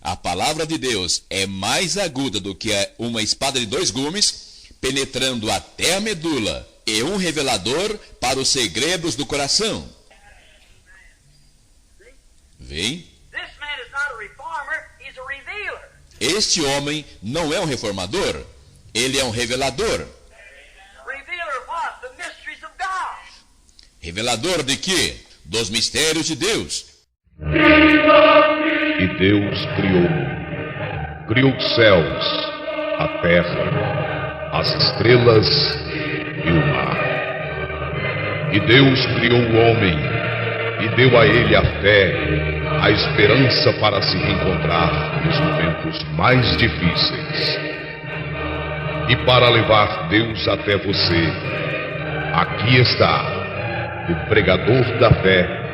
A palavra de Deus é mais aguda do que uma espada de 2 gumes, penetrando até a medula, e um revelador para os segredos do coração. Vem? Este homem não é um reformador, ele é um revelador. Revelador de quê? Dos mistérios de Deus. E Deus criou os céus, a terra, as estrelas e o mar. E Deus criou o homem e deu a ele a fé, a esperança para se reencontrar nos momentos mais difíceis. E para levar Deus até você, aqui está o pregador da fé,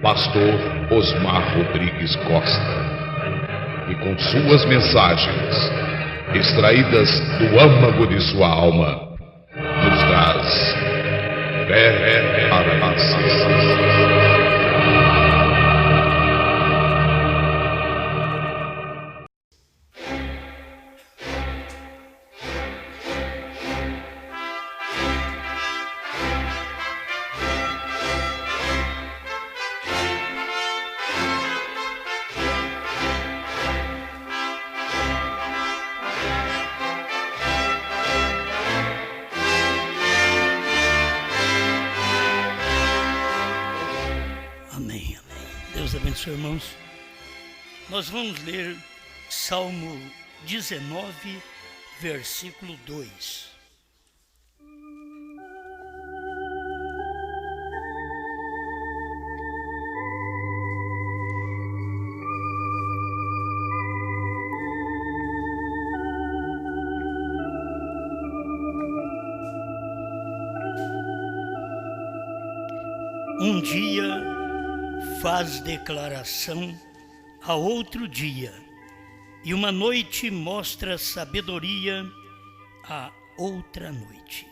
pastor Osmar Rodrigues Costa, e com suas mensagens, extraídas do âmago de sua alma, nos traz fé para nascer. Irmãos, nós vamos ler Salmo 19, versículo 2. Um dia faz declaração a outro dia, e uma noite mostra sabedoria a outra noite.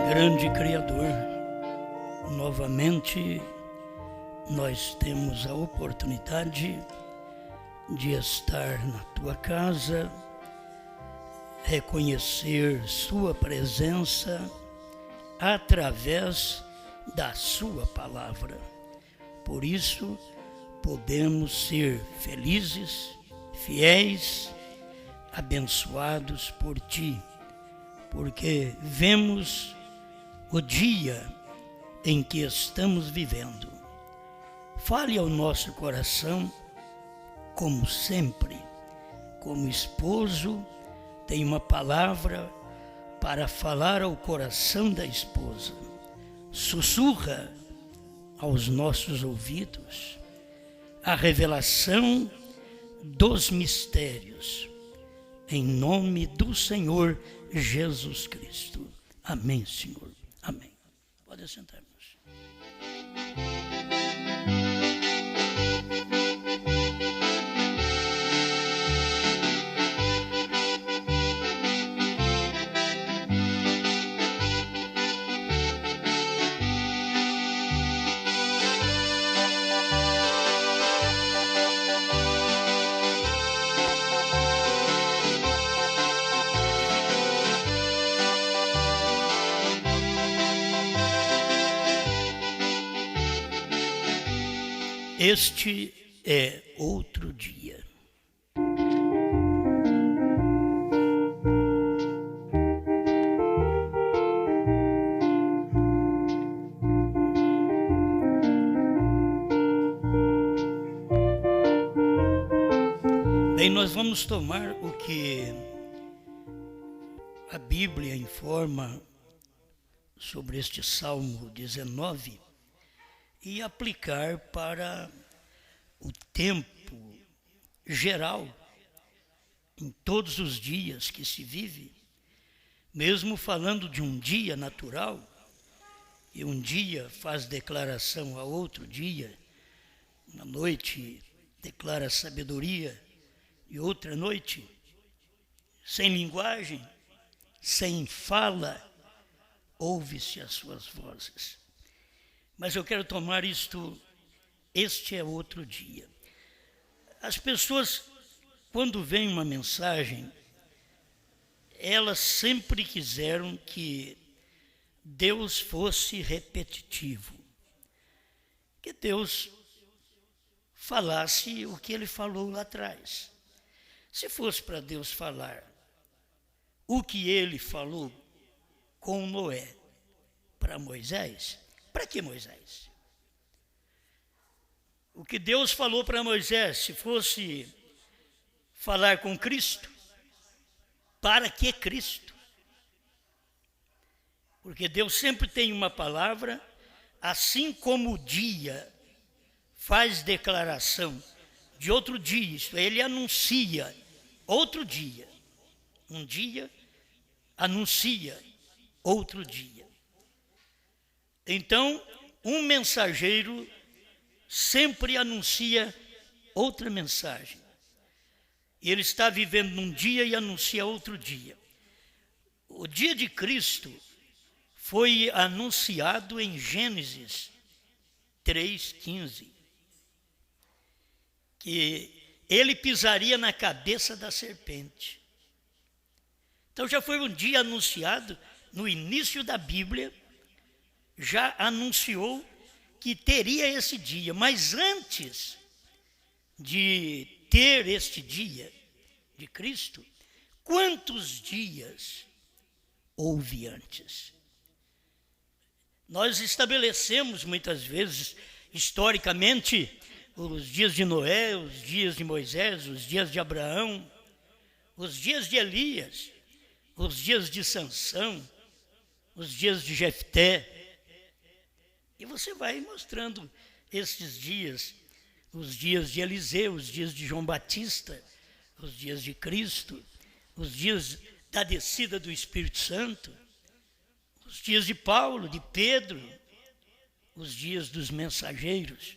Grande Criador, novamente nós temos a oportunidade de estar na tua casa, reconhecer sua presença através da sua palavra. Por isso, podemos ser felizes, fiéis, abençoados por ti, porque vemos o dia em que estamos vivendo. Fale ao nosso coração, como sempre, como esposo tem uma palavra para falar ao coração da esposa. Sussurra aos nossos ouvidos a revelação dos mistérios, em nome do Senhor Jesus Cristo. Amém, Senhor. Amém. Pode assentar-nos. Este é outro dia. Bem, nós vamos tomar o que a Bíblia informa sobre este Salmo 19 e aplicar para o tempo geral, em todos os dias que se vive, mesmo falando de um dia natural, e um dia faz declaração a outro dia, uma noite declara sabedoria e outra noite, sem linguagem, sem fala, ouve-se as suas vozes. Mas eu quero tomar este é outro dia. As pessoas, quando vem uma mensagem, elas sempre quiseram que Deus fosse repetitivo, que Deus falasse o que ele falou lá atrás. Se fosse para Deus falar o que ele falou com Noé para Moisés, para que Moisés? O que Deus falou para Moisés, se fosse falar com Cristo, para que Cristo? Porque Deus sempre tem uma palavra, assim como o dia faz declaração de outro dia, isto é, ele anuncia outro dia. Um dia anuncia outro dia. Então, um mensageiro sempre anuncia outra mensagem. Ele está vivendo num dia e anuncia outro dia. O dia de Cristo foi anunciado em Gênesis 3:15, que ele pisaria na cabeça da serpente. Então já foi um dia anunciado, no início da Bíblia, já anunciou que teria esse dia, mas antes de ter este dia de Cristo, quantos dias houve antes? Nós estabelecemos muitas vezes, historicamente, os dias de Noé, os dias de Moisés, os dias de Abraão, os dias de Elias, os dias de Sansão, os dias de Jefté. E você vai mostrando esses dias, os dias de Eliseu, os dias de João Batista, os dias de Cristo, os dias da descida do Espírito Santo, os dias de Paulo, de Pedro, os dias dos mensageiros.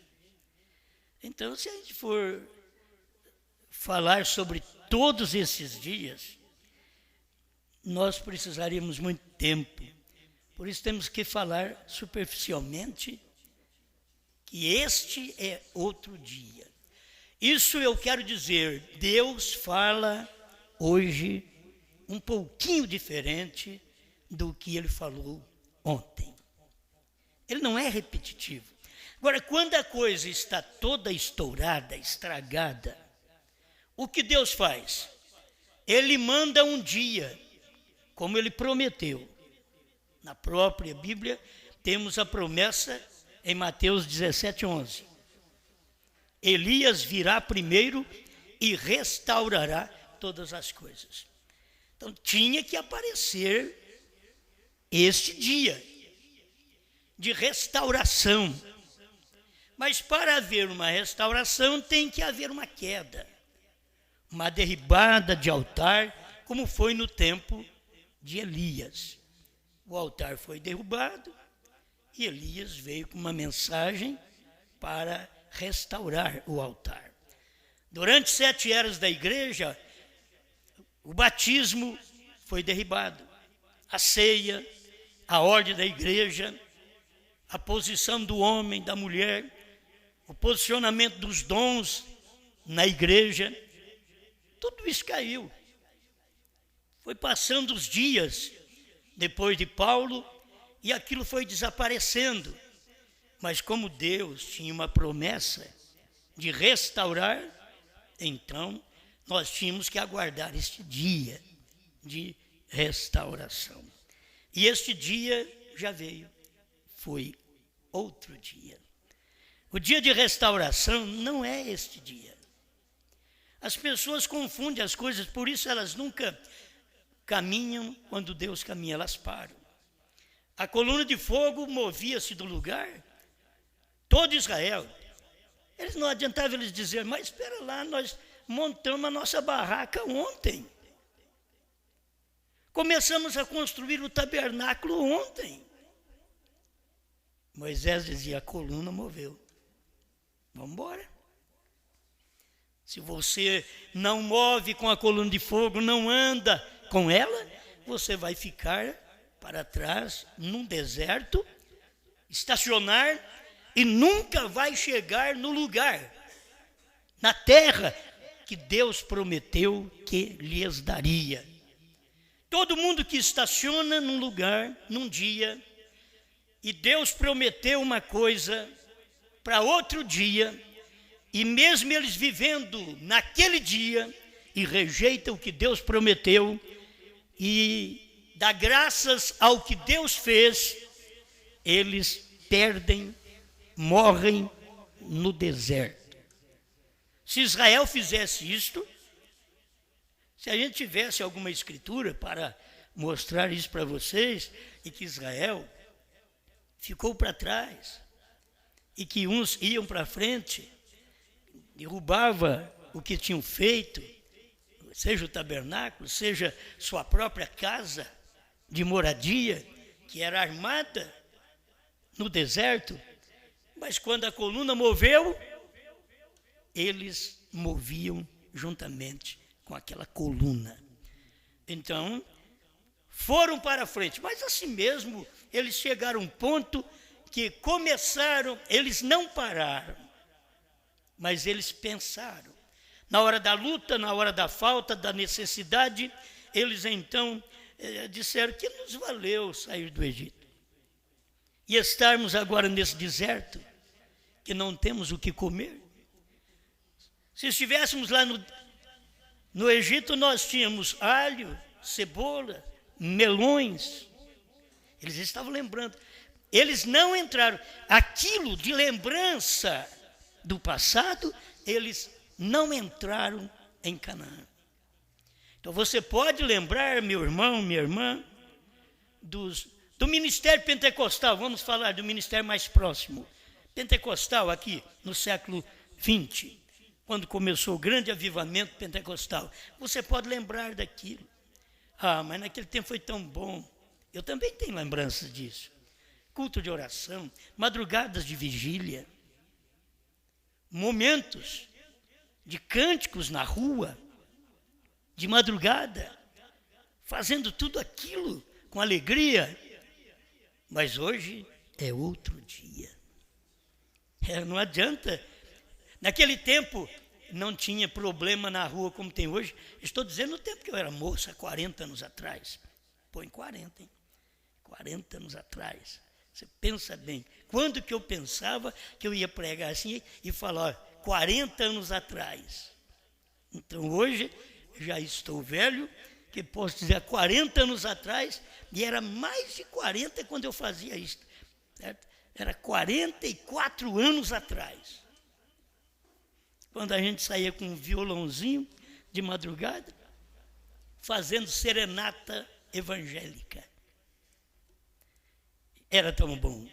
Então, se a gente for falar sobre todos esses dias, nós precisaríamos muito tempo. Por isso temos que falar superficialmente que este é outro dia. Isso eu quero dizer, Deus fala hoje um pouquinho diferente do que ele falou ontem. Ele não é repetitivo. Agora, quando a coisa está toda estourada, estragada, o que Deus faz? Ele manda um dia, como ele prometeu. Na própria Bíblia, temos a promessa em Mateus 17:11. Elias virá primeiro e restaurará todas as coisas. Então, tinha que aparecer este dia de restauração. Mas para haver uma restauração, tem que haver uma queda, uma derribada de altar, como foi no tempo de Elias. O altar foi derrubado e Elias veio com uma mensagem para restaurar o altar. Durante 7 eras da igreja, o batismo foi derribado, a ceia, a ordem da igreja, a posição do homem, da mulher, o posicionamento dos dons na igreja, tudo isso caiu. Foi passando os dias depois de Paulo e aquilo foi desaparecendo. Mas como Deus tinha uma promessa de restaurar, então nós tínhamos que aguardar este dia de restauração. E este dia já veio, foi outro dia. O dia de restauração não é este dia. As pessoas confundem as coisas, por isso elas nunca caminham quando Deus caminha, elas param. A coluna de fogo movia-se do lugar, todo Israel. Eles não adiantava eles dizer, mas espera lá, nós montamos a nossa barraca ontem. Começamos a construir o tabernáculo ontem. Moisés dizia, a coluna moveu. Vamos embora. Se você não move com a coluna de fogo, não anda com ela, você vai ficar para trás num deserto, estacionar e nunca vai chegar no lugar, na terra que Deus prometeu que lhes daria. Todo mundo que estaciona num lugar, num dia, e Deus prometeu uma coisa para outro dia, e mesmo eles vivendo naquele dia, e rejeitam o que Deus prometeu, e dá graças ao que Deus fez, eles perdem, morrem no deserto. Se Israel fizesse isto, se a gente tivesse alguma escritura para mostrar isso para vocês, e que Israel ficou para trás, e que uns iam para frente, derrubava o que tinham feito, seja o tabernáculo, seja sua própria casa de moradia, que era armada no deserto, mas quando a coluna moveu, eles moviam juntamente com aquela coluna. Então, foram para frente, mas assim mesmo, eles chegaram a um ponto que começaram, eles não pararam, mas eles pensaram. Na hora da luta, na hora da falta, da necessidade, eles então disseram que nos valeu sair do Egito. E estarmos agora nesse deserto, que não temos o que comer. Se estivéssemos lá no Egito, nós tínhamos alho, cebola, melões. Eles estavam lembrando. Eles não entraram. Aquilo de lembrança do passado, eles não entraram em Canaã. Então você pode lembrar, meu irmão, minha irmã, do ministério pentecostal. Vamos falar do ministério mais próximo. Pentecostal aqui no século XX, quando começou o grande avivamento pentecostal. Você pode lembrar daquilo. Ah, mas naquele tempo foi tão bom. Eu também tenho lembranças disso. Culto de oração, madrugadas de vigília, momentos de cânticos na rua, de madrugada, fazendo tudo aquilo com alegria. Mas hoje é outro dia. Não adianta. Naquele tempo não tinha problema na rua como tem hoje. Estou dizendo no tempo que eu era moça, 40 anos atrás. Põe 40, hein? 40 anos atrás. Você pensa bem. Quando que eu pensava que eu ia pregar assim e falar, 40 anos atrás. Então hoje já estou velho, que posso dizer, há 40 anos atrás, e era mais de 40 quando eu fazia isso. Certo? Era 44 anos atrás. Quando a gente saía com um violãozinho de madrugada, fazendo serenata evangélica. Era tão bom.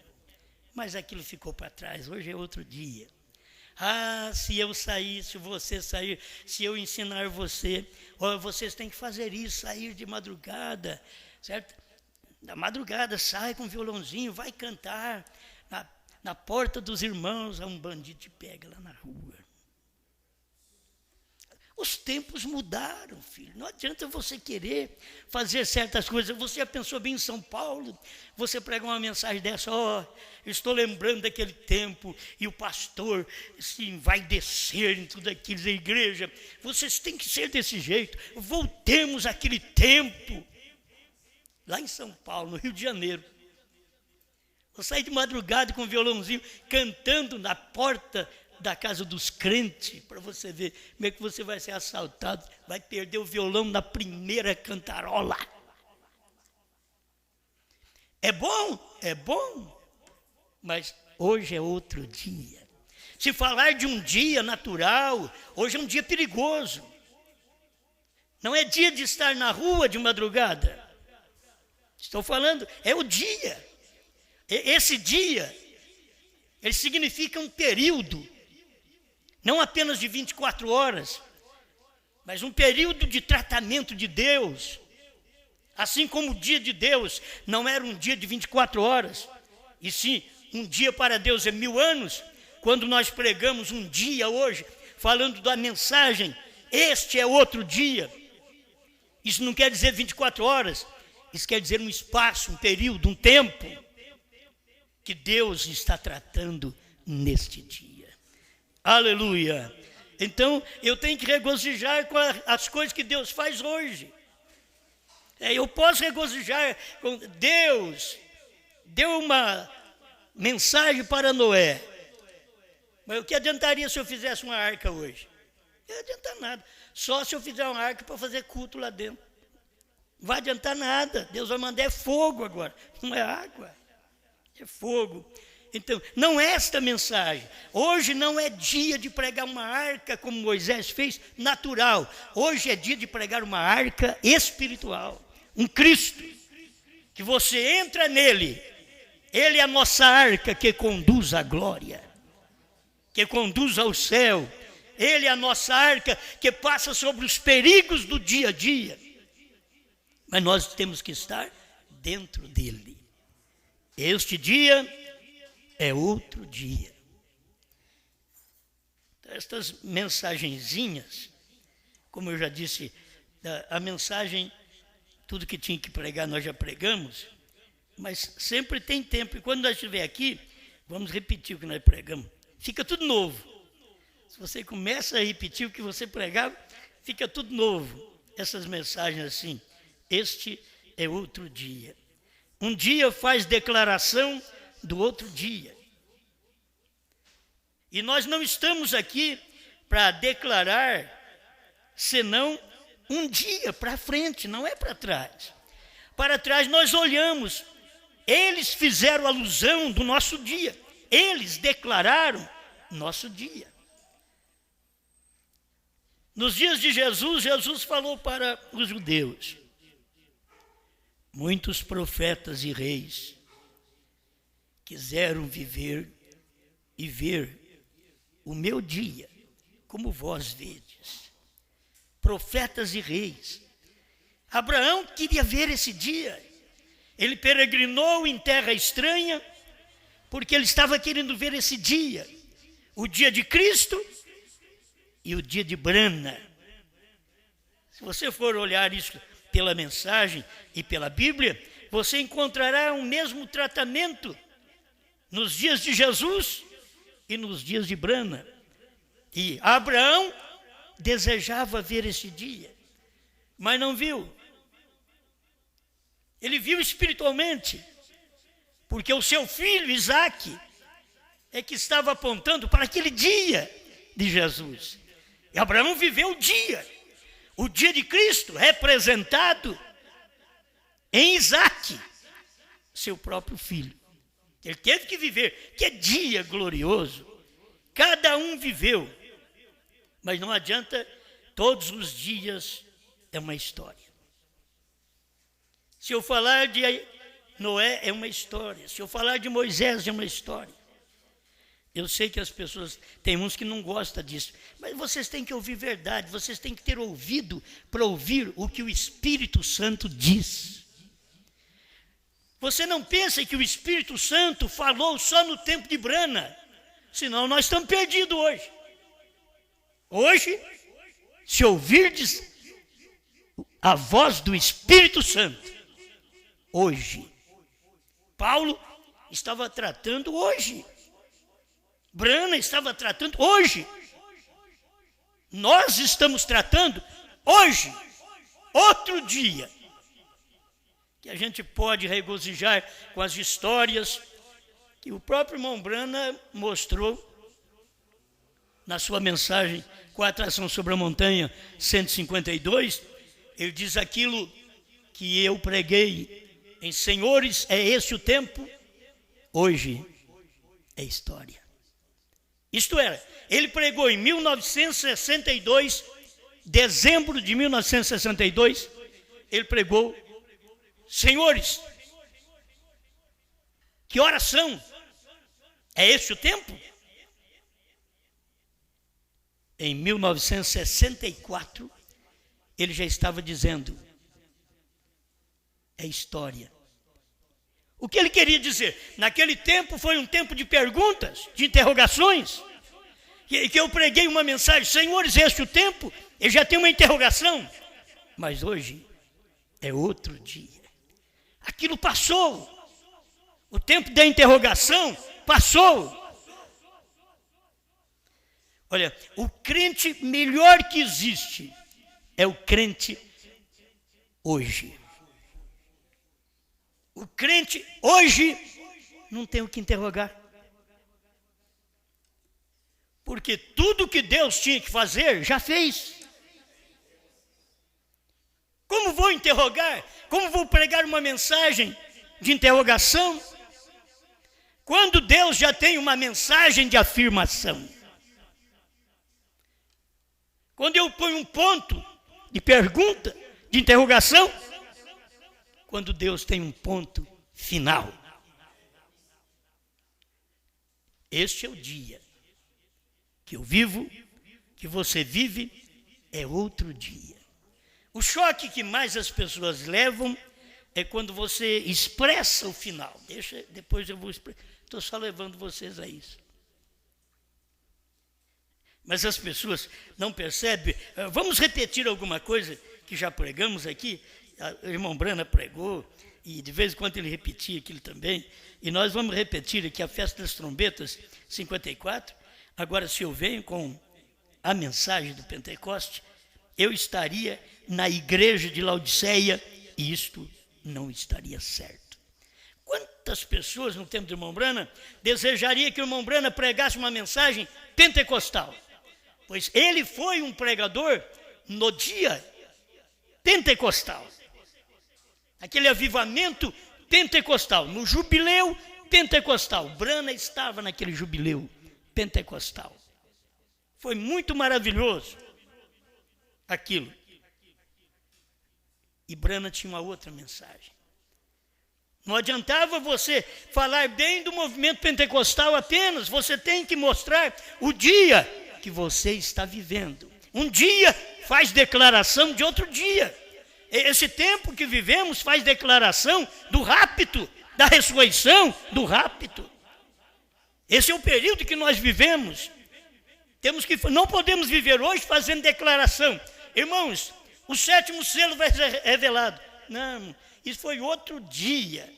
Mas aquilo ficou para trás, hoje é outro dia. Ah, se eu sair, se você sair, se eu ensinar você, vocês têm que fazer isso, sair de madrugada, certo? Da madrugada, sai com o violãozinho, vai cantar na porta dos irmãos, um bandido te pega lá na rua. Os tempos mudaram, filho. Não adianta você querer fazer certas coisas. Você já pensou bem em São Paulo? Você prega uma mensagem dessa, eu estou lembrando daquele tempo, e o pastor assim, vai descer em tudo aquilo da igreja. Vocês têm que ser desse jeito. Voltemos àquele tempo. Lá em São Paulo, no Rio de Janeiro. Eu saí de madrugada com um violãozinho, cantando na porta da casa dos crentes, para você ver como é que você vai ser assaltado, vai perder o violão na primeira cantarola. É bom, mas hoje é outro dia. Se falar de um dia natural, hoje é um dia perigoso. Não é dia de estar na rua de madrugada. Estou falando, é o dia. Esse dia, ele significa um período, não apenas de 24 horas, mas um período de tratamento de Deus. Assim como o dia de Deus não era um dia de 24 horas, e sim um dia para Deus é 1000 anos, quando nós pregamos um dia hoje, falando da mensagem, este é outro dia. Isso não quer dizer 24 horas, isso quer dizer um espaço, um período, um tempo, que Deus está tratando neste dia. Aleluia! Então, eu tenho que regozijar com as coisas que Deus faz hoje. Eu posso regozijar com Deus. Deu uma mensagem para Noé. Mas o que adiantaria se eu fizesse uma arca hoje? Não vai adiantar nada. Só se eu fizer uma arca para fazer culto lá dentro. Não vai adiantar nada. Deus vai mandar fogo agora. Não é água, é fogo. Então, não é esta mensagem. Hoje não é dia de pregar uma arca como Moisés fez, natural. Hoje é dia de pregar uma arca espiritual. Um Cristo, que você entra nele. Ele é a nossa arca que conduz à glória, que conduz ao céu. Ele é a nossa arca que passa sobre os perigos do dia a dia. Mas nós temos que estar dentro dele. Este dia é outro dia. Estas mensagenzinhas, como eu já disse, a mensagem, tudo que tinha que pregar nós já pregamos, mas sempre tem tempo. E quando nós estiver aqui, vamos repetir o que nós pregamos. Fica tudo novo. Se você começa a repetir o que você pregava, fica tudo novo. Essas mensagens assim, este é outro dia. Um dia faz declaração do outro dia. E nós não estamos aqui para declarar, senão um dia para frente, não é para trás. Para trás nós olhamos, eles fizeram alusão do nosso dia, eles declararam nosso dia. Nos dias de Jesus, Jesus falou para os judeus: muitos profetas e reis quiseram viver e ver o meu dia, como vós vedes. Profetas e reis. Abraão queria ver esse dia. Ele peregrinou em terra estranha, porque ele estava querendo ver esse dia. O dia de Cristo e o dia de Brana. Se você for olhar isso pela mensagem e pela Bíblia, você encontrará o mesmo tratamento nos dias de Jesus e nos dias de Brana. E Abraão desejava ver esse dia, mas não viu. Ele viu espiritualmente, porque o seu filho Isaque é que estava apontando para aquele dia de Jesus. E Abraão viveu o dia de Cristo, representado em Isaque, seu próprio filho. Ele teve que viver, que dia glorioso. Cada um viveu, mas não adianta, todos os dias é uma história. Se eu falar de Noé, é uma história. Se eu falar de Moisés, é uma história. Eu sei que as pessoas, tem uns que não gostam disso, mas vocês têm que ouvir verdade, vocês têm que ter ouvido para ouvir o que o Espírito Santo diz. Você não pensa que o Espírito Santo falou só no tempo de Brana, senão nós estamos perdidos hoje. Hoje, se ouvirdes a voz do Espírito Santo, hoje, Paulo estava tratando hoje, Brana estava tratando hoje, nós estamos tratando hoje, outro dia, que a gente pode regozijar com as histórias que o próprio irmão Brana mostrou na sua mensagem com a atração sobre a montanha 152. Ele diz aquilo que eu preguei em Senhores, é esse o tempo, hoje é história. Isto é, ele pregou em 1962, dezembro de 1962, ele pregou: Senhores, que horas são? É esse o tempo? Em 1964, ele já estava dizendo: é história. O que ele queria dizer? Naquele tempo foi um tempo de perguntas, de interrogações, que eu preguei uma mensagem, senhores, este é o tempo, ele já tem uma interrogação, mas hoje é outro dia. Aquilo passou, o tempo da interrogação passou. Olha, o crente melhor que existe é o crente hoje. O crente hoje não tem o que interrogar. Porque tudo que Deus tinha que fazer, já fez. Como vou interrogar? Como vou pregar uma mensagem de interrogação? Quando Deus já tem uma mensagem de afirmação. Quando eu ponho um ponto de pergunta, de interrogação, quando Deus tem um ponto final. Este é o dia que eu vivo, que você vive, é outro dia. O choque que mais as pessoas levam é quando você expressa o final. Depois eu vou expressar. Estou só levando vocês a isso. Mas as pessoas não percebem. Vamos repetir alguma coisa que já pregamos aqui. O irmão Brana pregou, e de vez em quando ele repetia aquilo também. E nós vamos repetir aqui a Festa das Trombetas 54. Agora, se eu venho com a mensagem do Pentecoste, eu estaria na igreja de Laodiceia e isto não estaria certo. Quantas pessoas no tempo do irmão Brana desejariam que o irmão Brana pregasse uma mensagem pentecostal? Pois ele foi um pregador no dia pentecostal. Aquele avivamento pentecostal, no jubileu pentecostal. Brana estava naquele jubileu pentecostal. Foi muito maravilhoso aquilo. E Brana tinha uma outra mensagem. Não adiantava você falar bem do movimento pentecostal apenas, você tem que mostrar o dia que você está vivendo. Um dia faz declaração de outro dia. Esse tempo que vivemos faz declaração do rapto, da ressurreição, do rapto. Esse é o período que nós vivemos. Não podemos viver hoje fazendo declaração. Irmãos, o 7º selo vai ser revelado. Não, isso foi outro dia.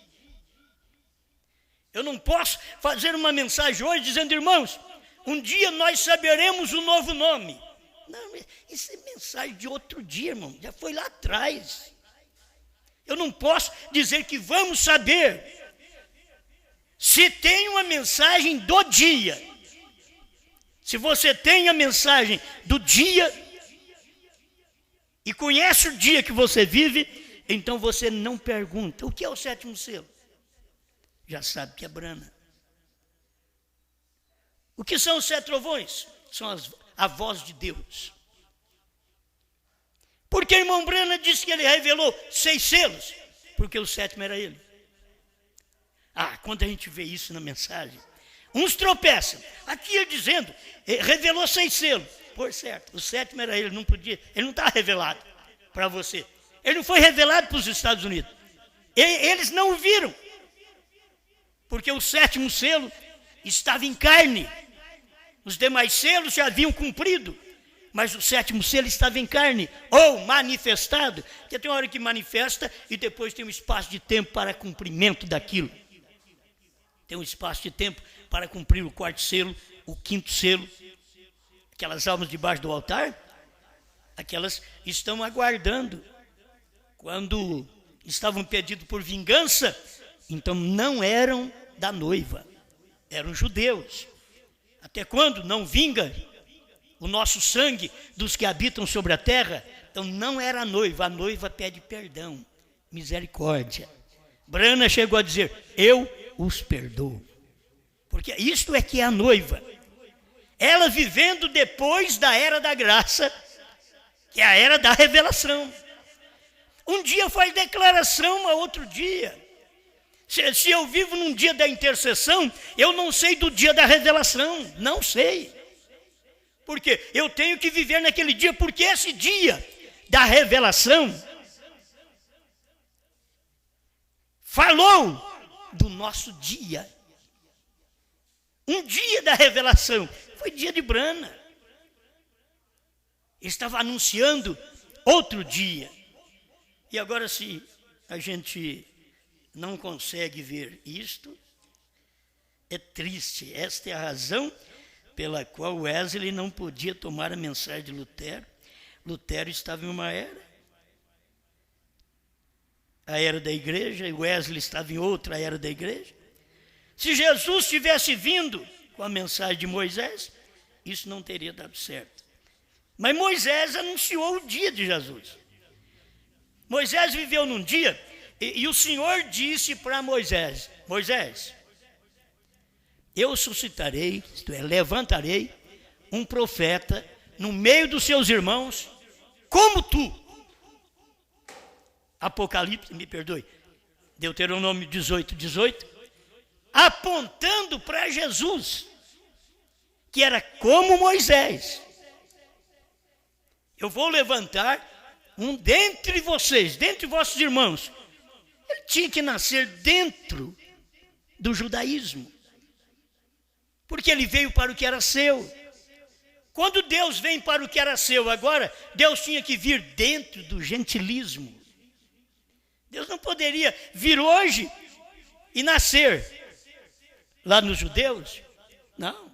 Eu não posso fazer uma mensagem hoje dizendo, irmãos, um dia nós saberemos o novo nome. Não, isso é mensagem de outro dia, irmão. Já foi lá atrás. Eu não posso dizer que vamos saber. Se tem uma mensagem do dia, se você tem a mensagem do dia e conhece o dia que você vive, então você não pergunta, o que é o 7º selo? Já sabe que é Brana. O que são os 7 trovões? São a voz de Deus. Porque o irmão Brana disse que ele revelou 6 selos, porque o 7º era ele. Quando a gente vê isso na mensagem, uns tropeçam. Aqui ele dizendo, revelou 6 selos. Por certo, o 7º era ele, não podia, ele não está revelado para você. Ele não foi revelado para os Estados Unidos. Eles não o viram. Porque o 7º selo estava em carne. Os demais selos já haviam cumprido. Mas o 7º selo estava em carne, ou manifestado. Porque tem uma hora que manifesta e depois tem um espaço de tempo para cumprimento daquilo. Tem um espaço de tempo para cumprir o 4º selo, o 5º selo. Aquelas almas debaixo do altar, aquelas estão aguardando. Quando estavam pedindo por vingança, então não eram da noiva, eram judeus. Até quando não vinga o nosso sangue dos que habitam sobre a terra, então não era a noiva pede perdão, misericórdia. Brana chegou a dizer, eu os perdoo. Porque isto é que é a noiva. Ela vivendo depois da era da graça, que é a era da revelação. Um dia faz declaração a outro dia. Se eu vivo num dia da intercessão, eu não sei do dia da revelação, não sei. Porque eu tenho que viver naquele dia, porque esse dia da revelação falou do nosso dia. Um dia da revelação. Foi dia de Brana. Ele estava anunciando outro dia. E agora, se a gente não consegue ver isto, é triste. Esta é a razão pela qual Wesley não podia tomar a mensagem de Lutero. Lutero estava em uma era, a era da igreja, e Wesley estava em outra era da igreja. Se Jesus tivesse vindo com a mensagem de Moisés, isso não teria dado certo. Mas Moisés anunciou o dia de Jesus. Moisés viveu num dia, e o Senhor disse para Moisés: Moisés, eu suscitarei, isto é, levantarei um profeta no meio dos seus irmãos, como tu. Apocalipse, me perdoe, Deuteronômio 18, apontando para Jesus, que era como Moisés. Eu vou levantar um dentre vocês, dentre vossos irmãos. Ele tinha que nascer dentro do judaísmo, porque ele veio para o que era seu. Quando Deus vem para o que era seu agora, Deus tinha que vir dentro do gentilismo. Deus não poderia vir hoje e nascer lá nos judeus. Não.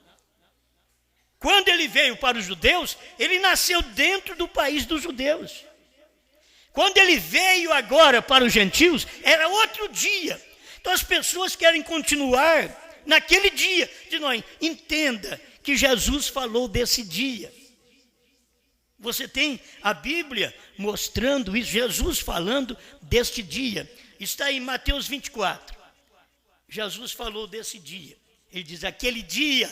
Quando ele veio para os judeus, ele nasceu dentro do país dos judeus. Quando ele veio agora para os gentios, era outro dia. Então as pessoas querem continuar naquele dia. De nós, entenda que Jesus falou desse dia. Você tem a Bíblia mostrando isso, Jesus falando deste dia. Está em Mateus 24. Jesus falou desse dia. Ele diz: aquele dia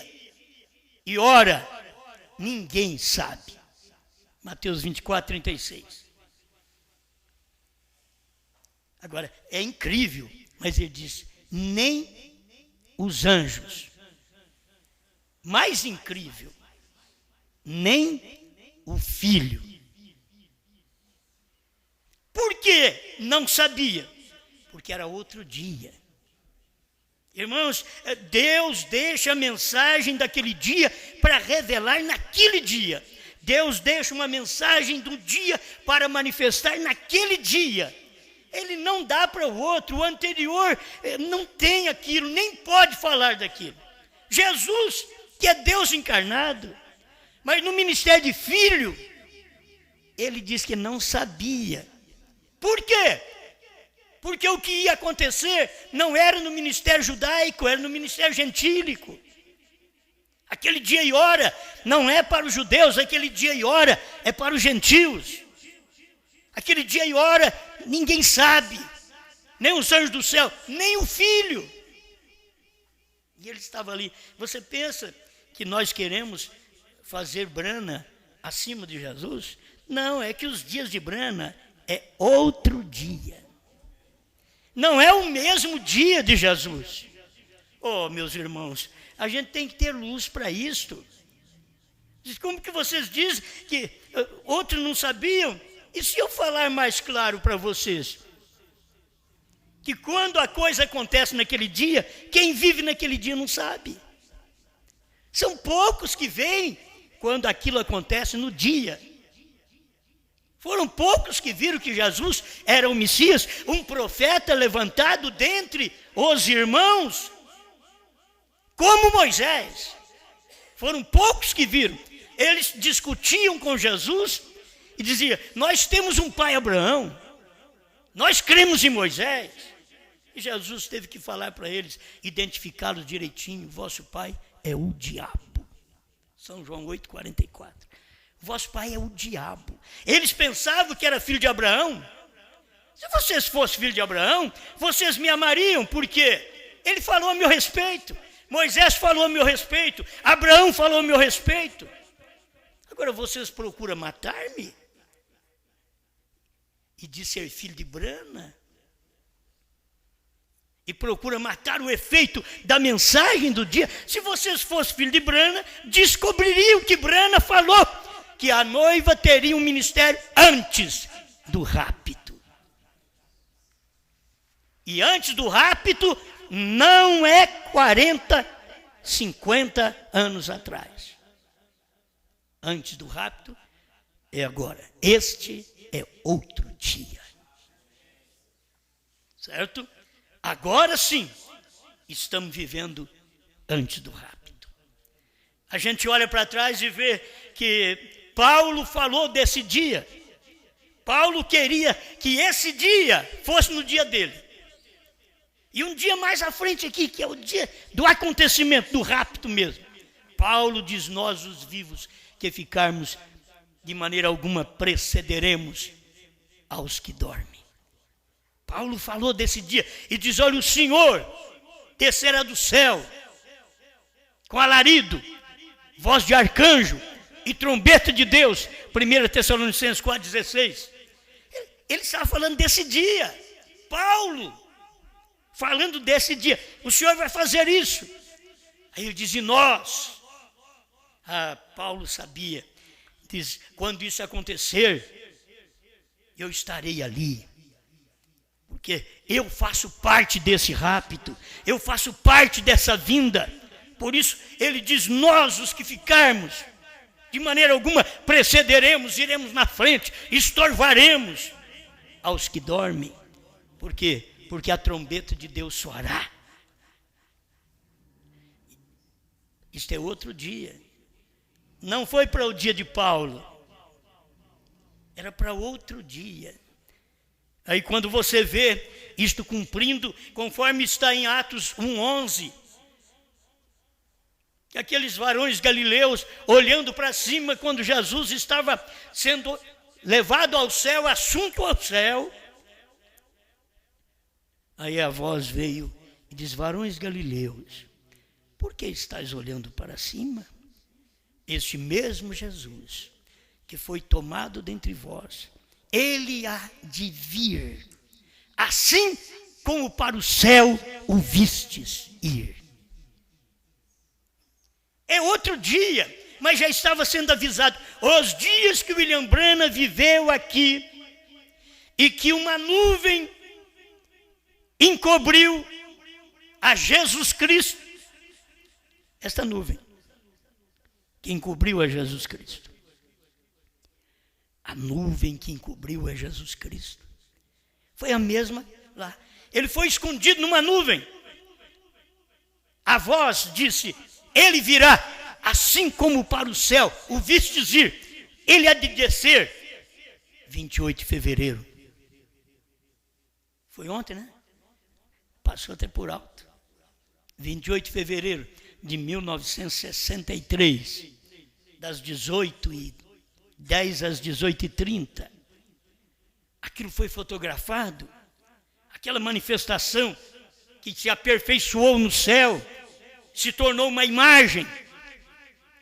e hora ninguém sabe. Mateus 24, 36. Agora, é incrível, mas ele diz: nem os anjos. Mais incrível, nem o filho. Por que não sabia? Porque era outro dia. Irmãos, Deus deixa a mensagem daquele dia para revelar naquele dia. Deus deixa uma mensagem do dia para manifestar naquele dia. Ele não dá para o outro, o anterior não tem aquilo, nem pode falar daquilo. Jesus, que é Deus encarnado, mas no ministério de filho, ele diz que não sabia. Por quê? Porque o que ia acontecer não era no ministério judaico, era no ministério gentílico. Aquele dia e hora não é para os judeus, aquele dia e hora é para os gentios. Aquele dia e hora ninguém sabe, nem os anjos do céu, nem o filho. E ele estava ali. Você pensa que nós queremos fazer Brana acima de Jesus? Não, é que os dias de Brana é outro dia. Não é o mesmo dia de Jesus. Oh, meus irmãos, a gente tem que ter luz para isto. Como que vocês dizem que outros não sabiam? E se eu falar mais claro para vocês? Que quando a coisa acontece naquele dia, quem vive naquele dia não sabe. São poucos que veem quando aquilo acontece no dia. Foram poucos que viram que Jesus era o Messias, um profeta levantado dentre os irmãos, como Moisés. Foram poucos que viram. Eles discutiam com Jesus e diziam: nós temos um pai Abraão, nós cremos em Moisés. E Jesus teve que falar para eles, identificá-los direitinho: vosso pai é o diabo. São João 8,44. Vosso pai é o diabo. Eles pensavam que era filho de Abraão. Se vocês fossem filho de Abraão, vocês me amariam, porque ele falou a meu respeito, Moisés falou a meu respeito, Abraão falou a meu respeito. Agora vocês procuram matar-me e de ser filho de Brana, e procura matar o efeito da mensagem do dia. Se vocês fossem filho de Brana, descobririam que Brana falou que a noiva teria um ministério antes do rapto. E antes do rapto, não é 40, 50 anos atrás. Antes do rapto é agora. Este é outro dia. Certo? Agora sim, estamos vivendo antes do rapto. A gente olha para trás e vê que Paulo falou desse dia. Paulo queria que esse dia fosse no dia dele. E um dia mais à frente aqui, que é o dia do acontecimento, do rapto mesmo. Paulo diz: nós os vivos que ficarmos, de maneira alguma precederemos aos que dormem. Paulo falou desse dia e diz: olha, o Senhor descerá do céu com alarido, voz de arcanjo e trombeta de Deus. 1 Tessalonicenses 4,16. Ele estava falando desse dia. Paulo falando desse dia. O Senhor vai fazer isso. Aí ele diz: e nós? Paulo sabia. Diz: quando isso acontecer, eu estarei ali. Porque eu faço parte desse rapto. Eu faço parte dessa vinda. Por isso ele diz: nós os que ficarmos, de maneira alguma precederemos, iremos na frente, estorvaremos aos que dormem. Por quê? Porque a trombeta de Deus soará. Isto é outro dia. Não foi para o dia de Paulo. Era para outro dia. Aí quando você vê isto cumprindo, conforme está em Atos 1:11, aqueles varões galileus olhando para cima quando Jesus estava sendo levado ao céu, assunto ao céu. Aí a voz veio e diz: varões galileus, por que estáis olhando para cima? Este mesmo Jesus que foi tomado dentre vós, ele há de vir, assim como para o céu o vistes ir. É outro dia, mas já estava sendo avisado. Os dias que William Branham viveu aqui e que uma nuvem encobriu a Jesus Cristo. Esta nuvem que encobriu a Jesus Cristo. A nuvem que encobriu a Jesus Cristo. Foi a mesma lá. Ele foi escondido numa nuvem. A voz disse: ele virá, assim como para o céu o vistes ir. Ele há de descer. 28 de fevereiro. Foi ontem, né? Passou até por alto. 28 de fevereiro de 1963, das 18h10 às 18h30. Aquilo foi fotografado, aquela manifestação que se aperfeiçoou no céu, se tornou uma imagem.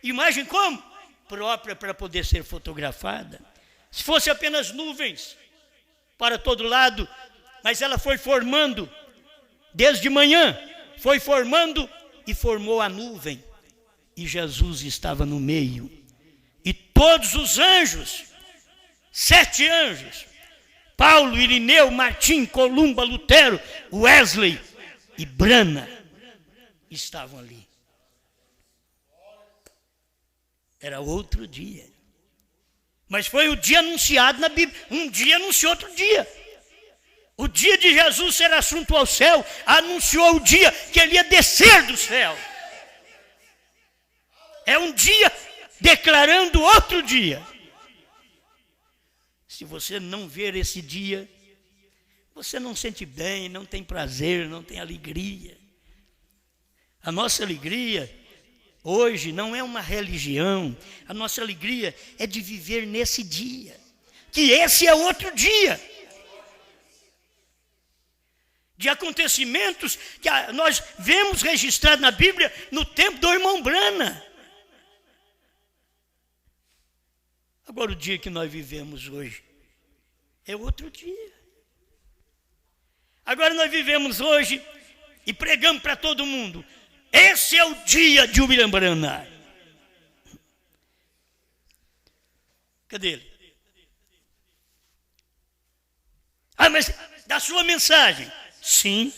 Imagem como? Própria para poder ser fotografada. Se fosse apenas nuvens para todo lado, mas ela foi formando, desde manhã, foi formando e formou a nuvem. E Jesus estava no meio. E todos os anjos, 7 anjos, Paulo, Irineu, Martim, Columba, Lutero, Wesley e Brana, estavam ali. Era outro dia. Mas foi o dia anunciado na Bíblia. Um dia anunciou outro dia. O dia de Jesus ser assunto ao céu anunciou o dia que ele ia descer do céu. É um dia declarando outro dia. Se você não ver esse dia, você não sente bem, não tem prazer, não tem alegria. A nossa alegria hoje não é uma religião. A nossa alegria é de viver nesse dia. Que esse é outro dia. De acontecimentos que nós vemos registrados na Bíblia no tempo do irmão Brana. Agora o dia que nós vivemos hoje é outro dia. Agora nós vivemos hoje e pregamos para todo mundo. Esse é o dia de William Branham. Cadê ele? Mas da sua mensagem. Sim.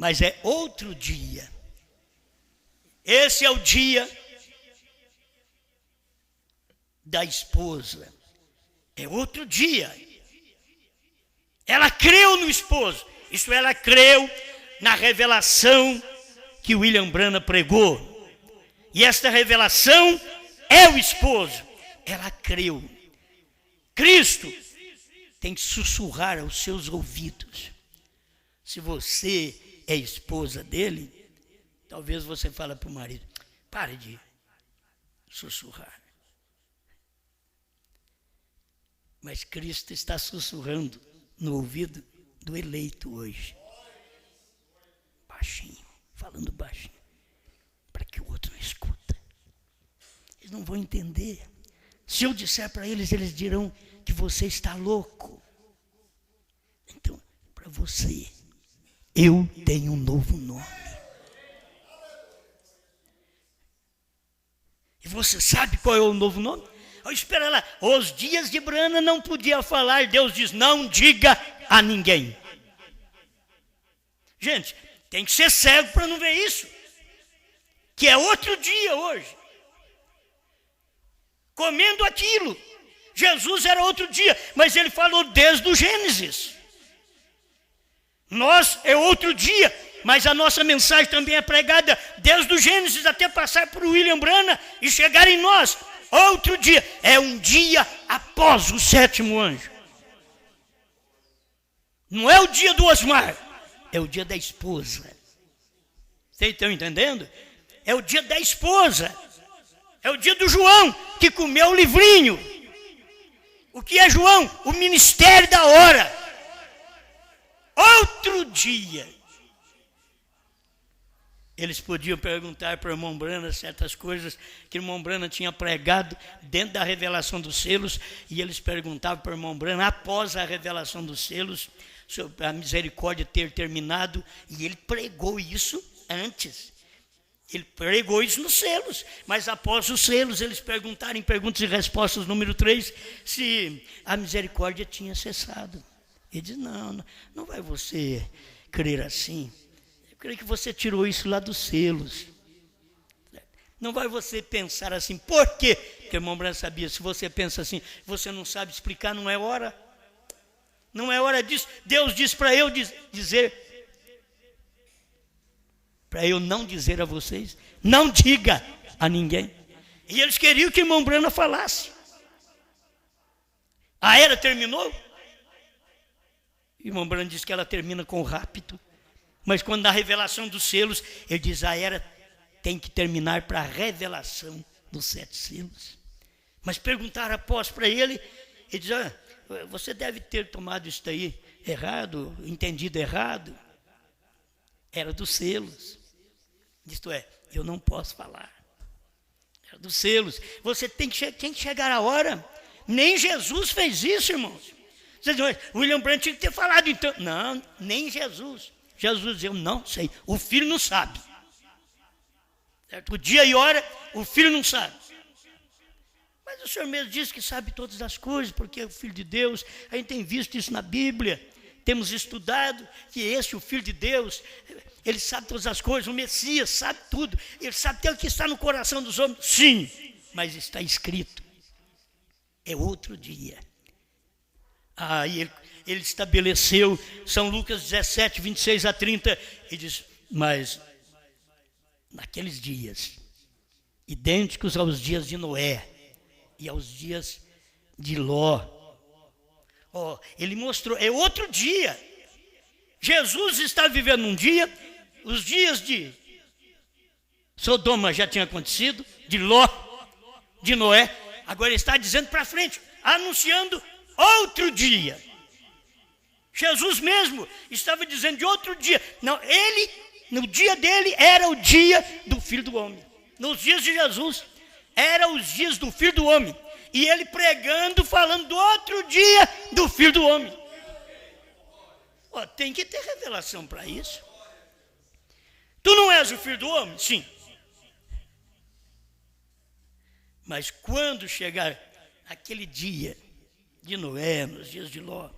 mas é outro dia. Esse é o dia da esposa. É outro dia. Ela creu no esposo. Isso ela creu na revelação que William Branham pregou. E esta revelação é o esposo. Ela creu. Cristo tem que sussurrar aos seus ouvidos. Se você é esposa dele, talvez você fale para o marido, pare de sussurrar. Mas Cristo está sussurrando no ouvido do eleito hoje. Baixinho, falando baixinho, para que o outro não escuta. Eles não vão entender. Se eu disser para eles, eles dirão que você está louco. Então, para você, eu tenho um novo nome. E você sabe qual é o novo nome? Oh, espera lá, os dias de Branham não podia falar, Deus diz, não diga a ninguém. Gente, tem que ser cego para não ver isso. Que é outro dia hoje. Comendo aquilo. Jesus era outro dia, mas ele falou desde o Gênesis. Nós é outro dia, mas a nossa mensagem também é pregada desde o Gênesis até passar por William Branham e chegar em nós. Outro dia, é um dia após o sétimo anjo. Não é o dia do Osmar, é o dia da esposa. Vocês estão entendendo? É o dia da esposa. É o dia do João, que comeu o livrinho. O que é João? O ministério da hora. Outro dia. Eles podiam perguntar para o irmão Branham certas coisas que o irmão Branham tinha pregado dentro da revelação dos selos, e eles perguntavam para o irmão Branham, após a revelação dos selos, sobre a misericórdia ter terminado, e ele pregou isso antes. Ele pregou isso nos selos, mas após os selos, eles perguntaram em perguntas e respostas número 3, se a misericórdia tinha cessado. Ele diz, não vai você crer assim. Eu creio que você tirou isso lá dos selos. Não vai você pensar assim, por quê? Porque o irmão Branham sabia, se você pensa assim, você não sabe explicar, não é hora. Não é hora disso. Deus disse para eu dizer, para eu não dizer a vocês, não diga a ninguém. E eles queriam que o irmão Branham falasse. A era terminou? O irmão Branham diz que ela termina com o rapto. Mas quando na revelação dos selos, ele diz, a era tem que terminar para a revelação dos 7 selos. Mas perguntaram após para ele, ele diz, você deve ter tomado isso daí errado, entendido errado. Era dos selos. Isto é, eu não posso falar. Era dos selos. Você tem que chegar a hora. Nem Jesus fez isso, irmãos. Vocês dizem, William Branham tinha que ter falado então. Não, nem Jesus. Jesus dizia, eu não sei. O filho não sabe. Certo? O dia e hora, o filho não sabe. Mas o Senhor mesmo diz que sabe todas as coisas, porque é o Filho de Deus. A gente tem visto isso na Bíblia. Temos estudado que esse, o Filho de Deus, ele sabe todas as coisas. O Messias sabe tudo. Ele sabe até o que está no coração dos homens. Sim, mas está escrito. É outro dia. Aí ele estabeleceu, São Lucas 17, 26 a 30, ele diz, mas naqueles dias, idênticos aos dias de Noé e aos dias de Ló, ele mostrou, é outro dia. Jesus está vivendo um dia, os dias de Sodoma já tinham acontecido, de Ló, de Noé, agora ele está dizendo para frente, anunciando outro dia. Jesus mesmo estava dizendo de outro dia. Não, ele, no dia dele, era o dia do Filho do Homem. Nos dias de Jesus, eram os dias do Filho do Homem. E ele pregando, falando do outro dia do Filho do Homem. Tem que ter revelação para isso. Tu não és o Filho do Homem? Sim. Mas quando chegar aquele dia de Noé, nos dias de Ló,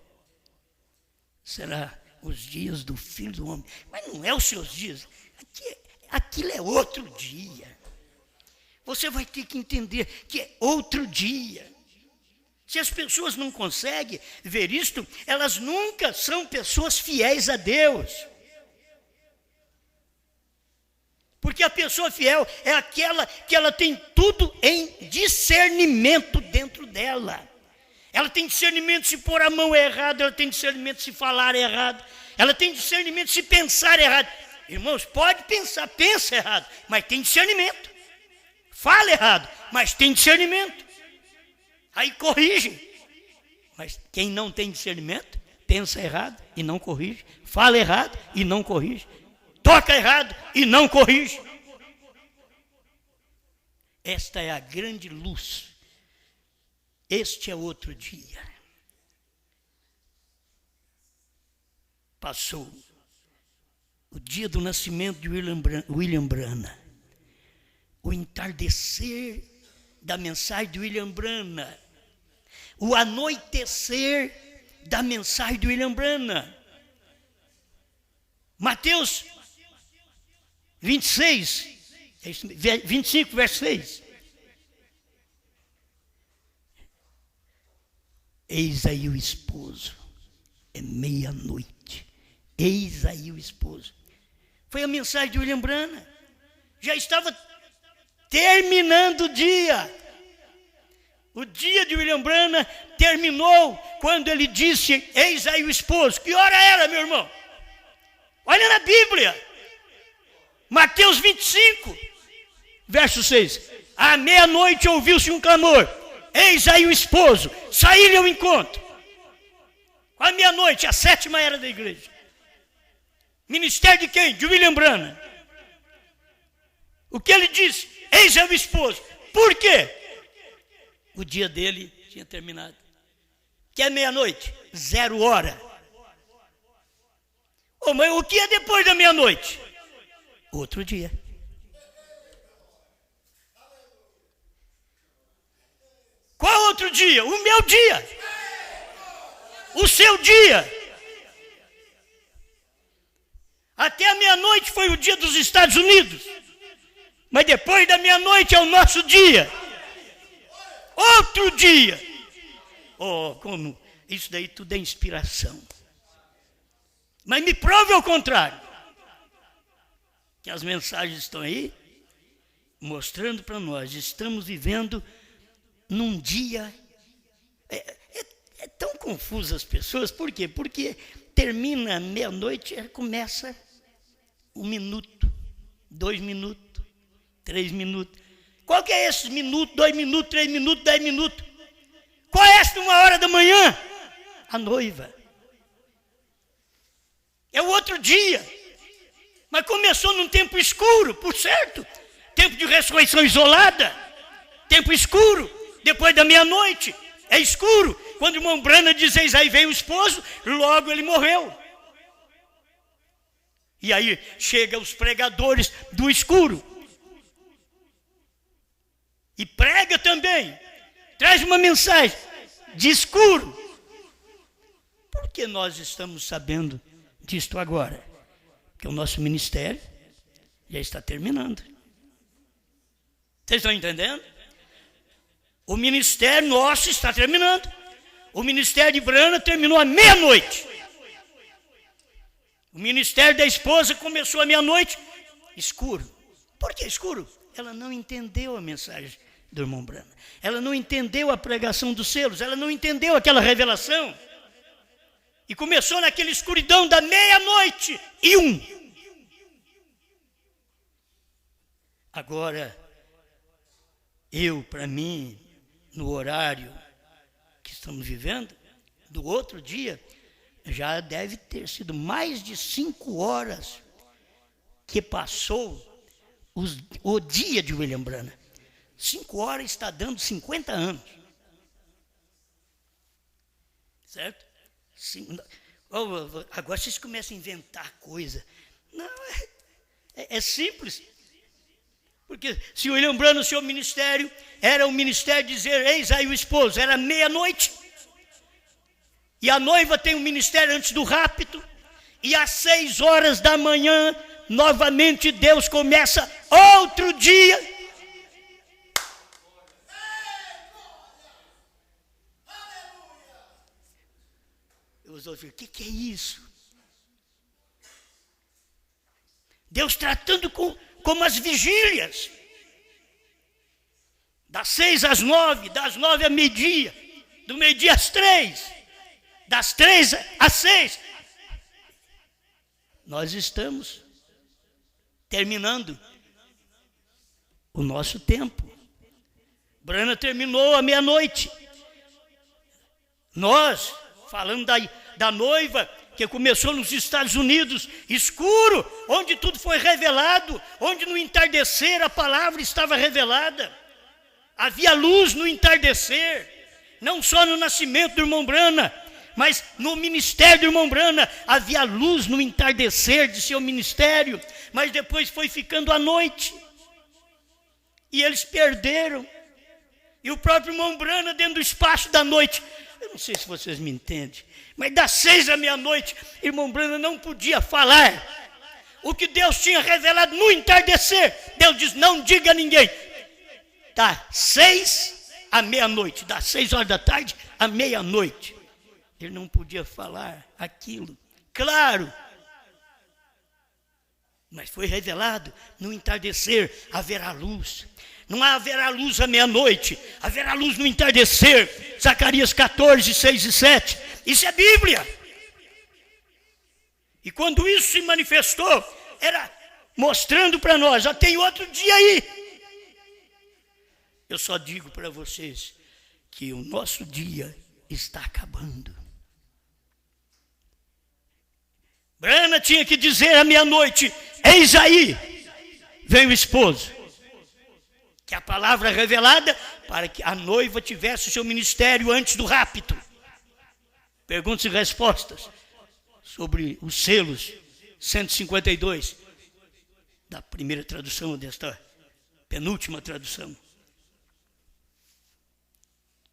será os dias do Filho do Homem. Mas não é os seus dias. Aquilo é outro dia. Você vai ter que entender que é outro dia. Se as pessoas não conseguem ver isto, elas nunca são pessoas fiéis a Deus. Porque a pessoa fiel é aquela que ela tem tudo em discernimento dentro dela. Ela tem discernimento se pôr a mão errado, ela tem discernimento se falar errado, ela tem discernimento se pensar errado. Irmãos, pode pensar, pensa errado, mas tem discernimento. Fala errado, mas tem discernimento. Aí corrige. Mas quem não tem discernimento, pensa errado e não corrige, fala errado e não corrige, toca errado e não corrige. Esta é a grande luz. Este é outro dia. Passou o dia do nascimento de William Branham, o entardecer da mensagem de William Branham, o anoitecer da mensagem de William Branham. Mateus 25, verso 6. Eis aí o esposo, é meia-noite, eis aí o esposo. Foi a mensagem de William Branham, já estava terminando o dia. O dia de William Branham terminou quando ele disse, eis aí o esposo. Que hora era, meu irmão? Olha na Bíblia, Mateus 25, verso 6. À meia-noite ouviu-se um clamor, eis aí o esposo, saí-lhe ao encontro. À meia-noite, a 7ª era da igreja. Ministério de quem? De William Branham. O que ele disse? Eis aí o esposo. Por quê? O dia dele tinha terminado. Que é meia-noite? 0 hora. Oh, mas o que é depois da meia-noite? Outro dia. Qual outro dia? O meu dia. O seu dia. Até a meia-noite foi o dia dos Estados Unidos. Mas depois da meia-noite é o nosso dia. Outro dia. Oh, como isso daí tudo é inspiração. Mas me prove ao contrário. Que as mensagens estão aí mostrando para nós, estamos vivendo num dia. É tão confuso as pessoas, por quê? Porque termina meia-noite e começa 1 minuto, 2 minutos, 3 minutos. Qual que é esse minuto, 2 minutos, 3 minutos, 10 minutos? Qual é esta 1h da manhã? A noiva. É o outro dia. Mas começou num tempo escuro, por certo. Tempo de ressurreição isolada. Tempo escuro. Depois da meia-noite. É escuro. Quando o irmão Branham diz, eis aí veio o esposo, logo ele morreu. E aí chegam os pregadores do escuro. E prega também. Traz uma mensagem de escuro. Por que nós estamos sabendo disto agora? Porque o nosso ministério já está terminando. Vocês estão entendendo? O ministério nosso está terminando. O ministério de Branham terminou à meia-noite. O ministério da esposa começou à meia-noite, escuro. Por que escuro? Ela não entendeu a mensagem do irmão Branham. Ela não entendeu a pregação dos selos. Ela não entendeu aquela revelação. E começou naquela escuridão da meia-noite e 1. Agora, para mim, no horário que estamos vivendo, do outro dia, já deve ter sido mais de 5 horas que passou o dia de William Branham. 5 horas está dando 50 anos. Certo? Agora vocês começam a inventar coisa. Não, é simples. Porque se William Branham, seu ministério, era o ministério de dizer, eis aí o esposo, era meia-noite. E a noiva tem um ministério antes do rapto. E às 6 horas da manhã, novamente Deus começa outro dia. Os outros, o que é isso? Deus tratando como as vigílias. Das 6 às 9, das 9 a meio-dia, do meio-dia às 3, das 3 às 6. Nós estamos terminando o nosso tempo. Brana terminou à meia-noite. Nós, falando da noiva, que começou nos Estados Unidos, escuro, onde tudo foi revelado, onde no entardecer a palavra estava revelada. Havia luz no entardecer, não só no nascimento do irmão Brana, mas no ministério do irmão Brana, havia luz no entardecer de seu ministério, mas depois foi ficando a noite, e eles perderam, e o próprio irmão Brana dentro do espaço da noite, eu não sei se vocês me entendem, mas das 6 à meia-noite, irmão Brana não podia falar, o que Deus tinha revelado no entardecer, Deus diz, não diga a ninguém, das 6 à meia-noite, das 6 horas da tarde à meia-noite, ele não podia falar aquilo, claro, mas foi revelado, no entardecer haverá luz, não haverá luz à meia-noite, haverá luz no entardecer, Zacarias 14, 6 e 7, isso é Bíblia, e quando isso se manifestou, era mostrando para nós, já tem outro dia aí, eu só digo para vocês, que o nosso dia está acabando, Brana tinha que dizer à meia-noite, eis aí, vem o esposo, que a palavra revelada, para que a noiva tivesse o seu ministério antes do rapto, perguntas e respostas, sobre os selos, 152, da primeira tradução, desta penúltima tradução,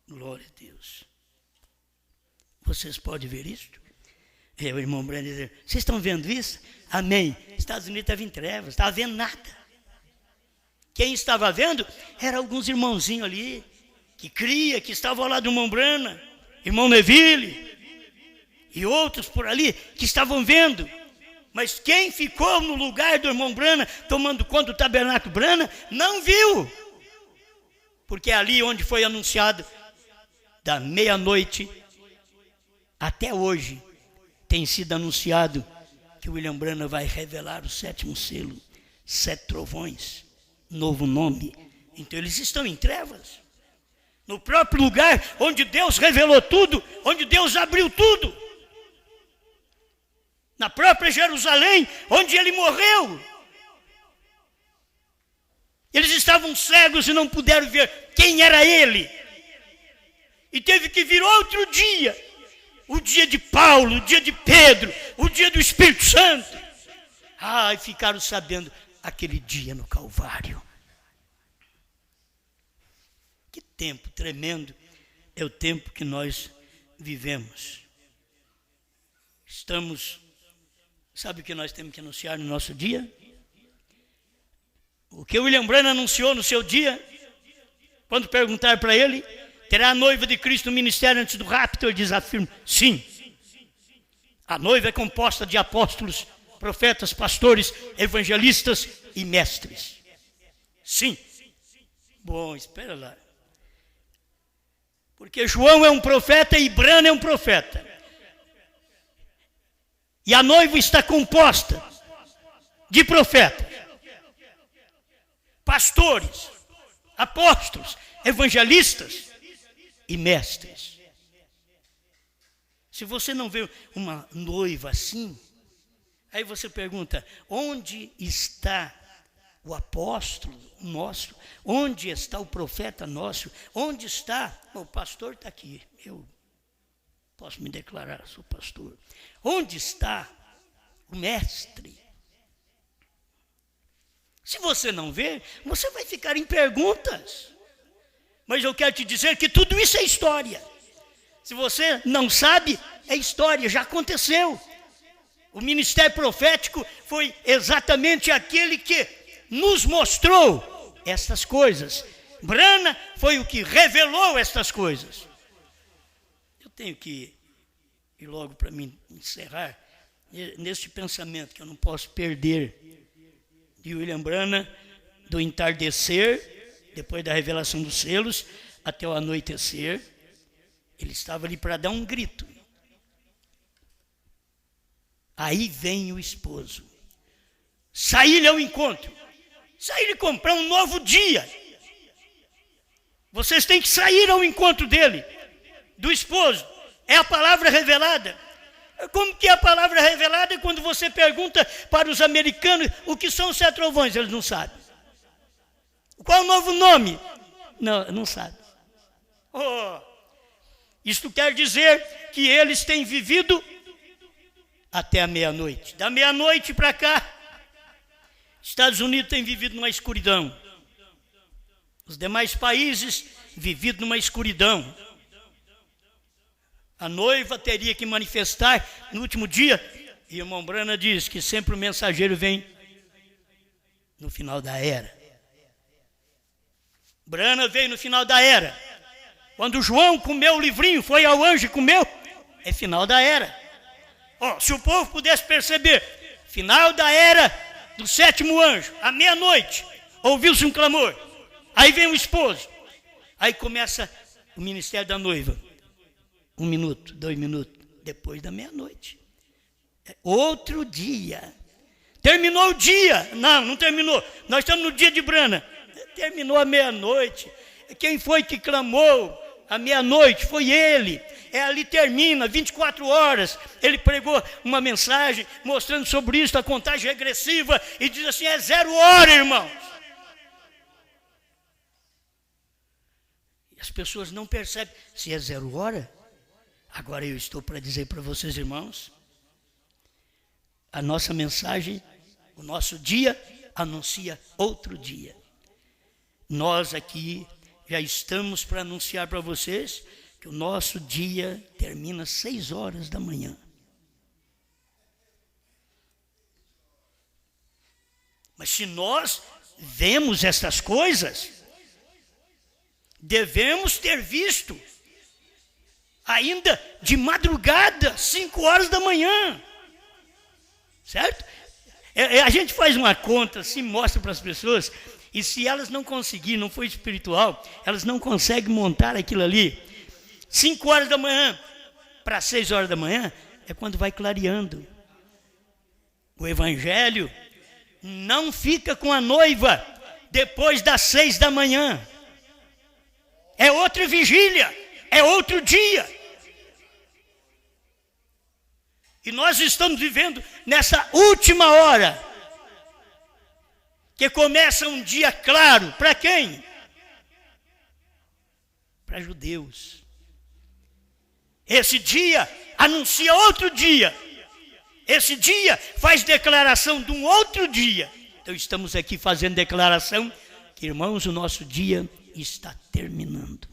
glória a Deus, vocês podem ver isso? O irmão Brana dizer, vocês estão vendo isso? Amém. Estados Unidos estava em trevas, estava vendo nada. Quem estava vendo eram alguns irmãozinhos ali, que cria, que estavam ao lado do irmão Brana, irmão Neville, e outros por ali, que estavam vendo. Mas quem ficou no lugar do irmão Brana, tomando conta do tabernáculo Brana, não viu. Porque é ali onde foi anunciado, da meia-noite até hoje, tem sido anunciado que o William Branham vai revelar o 7º selo, 7 trovões, novo nome. Então eles estão em trevas. No próprio lugar onde Deus revelou tudo, onde Deus abriu tudo. Na própria Jerusalém, onde ele morreu. Eles estavam cegos e não puderam ver quem era ele. E teve que vir outro dia. O dia de Paulo, o dia de Pedro, o dia do Espírito Santo. E ficaram sabendo aquele dia no Calvário. Que tempo tremendo é o tempo que nós vivemos. Sabe o que nós temos que anunciar no nosso dia? O que o William Branham anunciou no seu dia, quando perguntaram para ele, terá a noiva de Cristo no ministério antes do rapto? Ele diz, afirma, sim. A noiva é composta de apóstolos, profetas, pastores, evangelistas e mestres. Sim. Bom, espera lá. Porque João é um profeta e Branham é um profeta. E a noiva está composta de profetas, pastores, apóstolos, evangelistas e mestres. Se você não vê uma noiva assim, aí você pergunta, onde está o apóstolo nosso? Onde está o profeta nosso? Onde está? O pastor está aqui, eu posso me declarar, sou pastor. Onde está o mestre? Se você não vê, você vai ficar em perguntas. Mas eu quero te dizer que tudo isso é história. Se você não sabe, é história, já aconteceu. O ministério profético foi exatamente aquele que nos mostrou estas coisas. Brana foi o que revelou estas coisas. Eu tenho que ir logo para me encerrar neste pensamento que eu não posso perder de William Branham, do entardecer, depois da revelação dos selos, até o anoitecer. Ele estava ali para dar um grito. Aí vem o esposo. Sair-lhe ao encontro. Sair e comprar um novo dia. Vocês têm que sair ao encontro dele, do esposo. É a palavra revelada. Como que é a palavra revelada quando você pergunta para os americanos o que são os 7 trovões? Eles não sabem. Qual é o novo nome? Não sabem. Isto quer dizer que eles têm vivido até a meia-noite. Da meia-noite para cá, Estados Unidos tem vivido numa escuridão. Os demais países vivido numa escuridão. A noiva teria que manifestar no último dia. E o irmão Branham diz que sempre o mensageiro vem no final da era. Branham veio no final da era. Quando João comeu o livrinho, foi ao anjo e comeu, é final da era. Se o povo pudesse perceber, final da era do 7º anjo, à meia-noite, ouviu-se um clamor. Aí vem o esposo. Aí começa o ministério da noiva. 1 minuto, 2 minutos, depois da meia-noite. Outro dia. Terminou o dia. Não terminou. Nós estamos no dia de Branham. Terminou a meia-noite. Quem foi que clamou à meia-noite? Foi ele. Ali termina, 24 horas. Ele pregou uma mensagem mostrando sobre isso, a contagem regressiva, e diz assim, é 0 hora, irmãos. E as pessoas não percebem. Se é 0 hora, agora eu estou para dizer para vocês, irmãos, a nossa mensagem, o nosso dia, anuncia outro dia. Nós aqui já estamos para anunciar para vocês que o nosso dia termina às 6 horas da manhã. Mas se nós vemos estas coisas, devemos ter visto ainda de madrugada, 5 horas da manhã. Certo? A gente faz uma conta assim, mostra para as pessoas, e se elas não conseguirem, não for espiritual, elas não conseguem montar aquilo ali. 5 horas da manhã para 6 horas da manhã é quando vai clareando. O evangelho não fica com a noiva depois das 6 da manhã. É outra vigília, é outro dia. E nós estamos vivendo nessa última hora, que começa um dia claro. Para quem? Para judeus. Esse dia anuncia outro dia. Esse dia faz declaração de um outro dia. Então estamos aqui fazendo declaração que, irmãos, o nosso dia está terminando.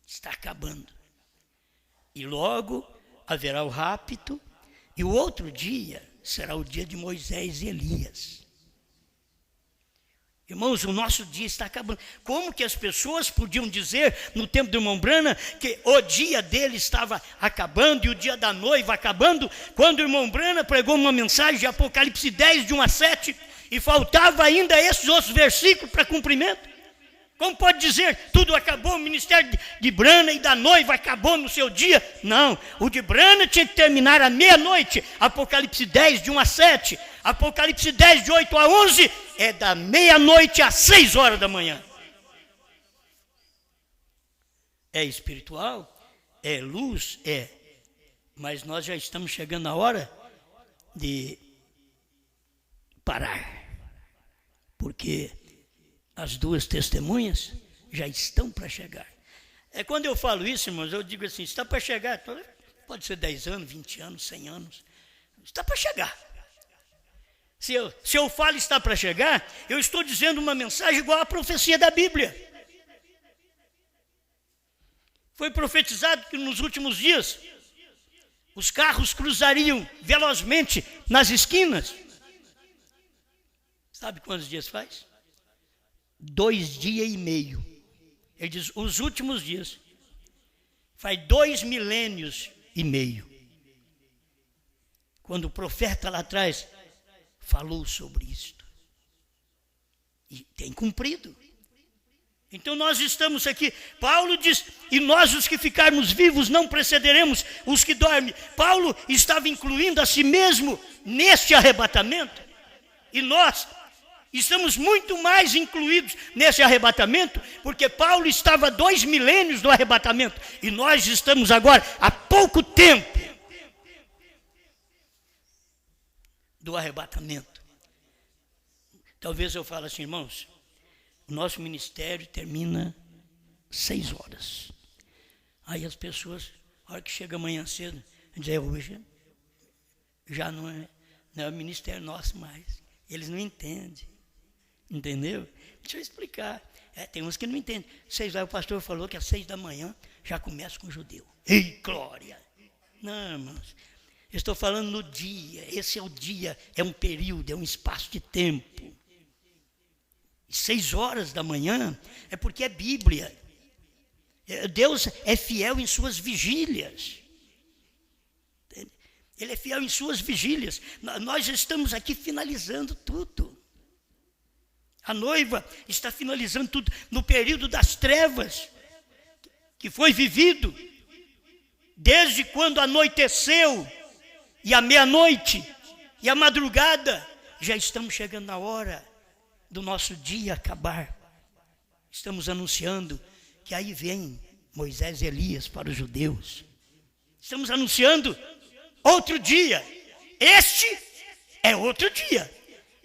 Está acabando. E logo haverá o rapto. E o outro dia será o dia de Moisés e Elias. Irmãos, o nosso dia está acabando. Como que as pessoas podiam dizer no tempo do irmão Branham que o dia dele estava acabando e o dia da noiva acabando, quando o irmão Branham pregou uma mensagem de Apocalipse 10, de 1 a 7, e faltava ainda esses outros versículos para cumprimento? Como pode dizer, tudo acabou, o ministério de Branham e da noiva acabou no seu dia? Não, o de Branham tinha que terminar à meia-noite. Apocalipse 10, de 1 a 7. Apocalipse 10, de 8 a 11, é da meia-noite às 6 horas da manhã. É espiritual? É luz? É. Mas nós já estamos chegando na hora de parar. Porque as 2 testemunhas já estão para chegar. Quando eu falo isso, irmãos, eu digo assim, está para chegar, pode ser 10 anos, 20 anos, 100 anos, está para chegar. Se eu falo está para chegar, eu estou dizendo uma mensagem igual à profecia da Bíblia. Foi profetizado que nos últimos dias os carros cruzariam velozmente nas esquinas. Sabe quantos dias faz? 2 dias e meio. Ele diz, os últimos dias. Faz 2 milênios e meio. Quando o profeta lá atrás falou sobre isto. E tem cumprido. Então nós estamos aqui. Paulo diz, e nós os que ficarmos vivos não precederemos os que dormem. Paulo estava incluindo a si mesmo neste arrebatamento. E nós estamos muito mais incluídos nesse arrebatamento, porque Paulo estava 2 milênios do arrebatamento. E nós estamos agora há pouco tempo do arrebatamento. Talvez eu fale assim, irmãos, o nosso ministério termina 6 horas. Aí as pessoas, a hora que chega amanhã cedo, dizem, hoje já não é o ministério nosso mais. Eles não entendem. Entendeu? Deixa eu explicar. Tem uns que não entendem. 6 horas, o pastor falou que às 6 da manhã já começa com o judeu. Ei, glória! Não, irmãos. Eu estou falando no dia. Esse é o dia, é um período, é um espaço de tempo. 6 horas da manhã é porque é Bíblia. Deus é fiel em suas vigílias. Ele é fiel em suas vigílias. Nós estamos aqui finalizando tudo. A noiva está finalizando tudo no período das trevas, que foi vivido desde quando anoiteceu, e a meia-noite, e a madrugada, já estamos chegando na hora do nosso dia acabar. Estamos anunciando que aí vem Moisés e Elias para os judeus. Estamos anunciando outro dia. Este é outro dia.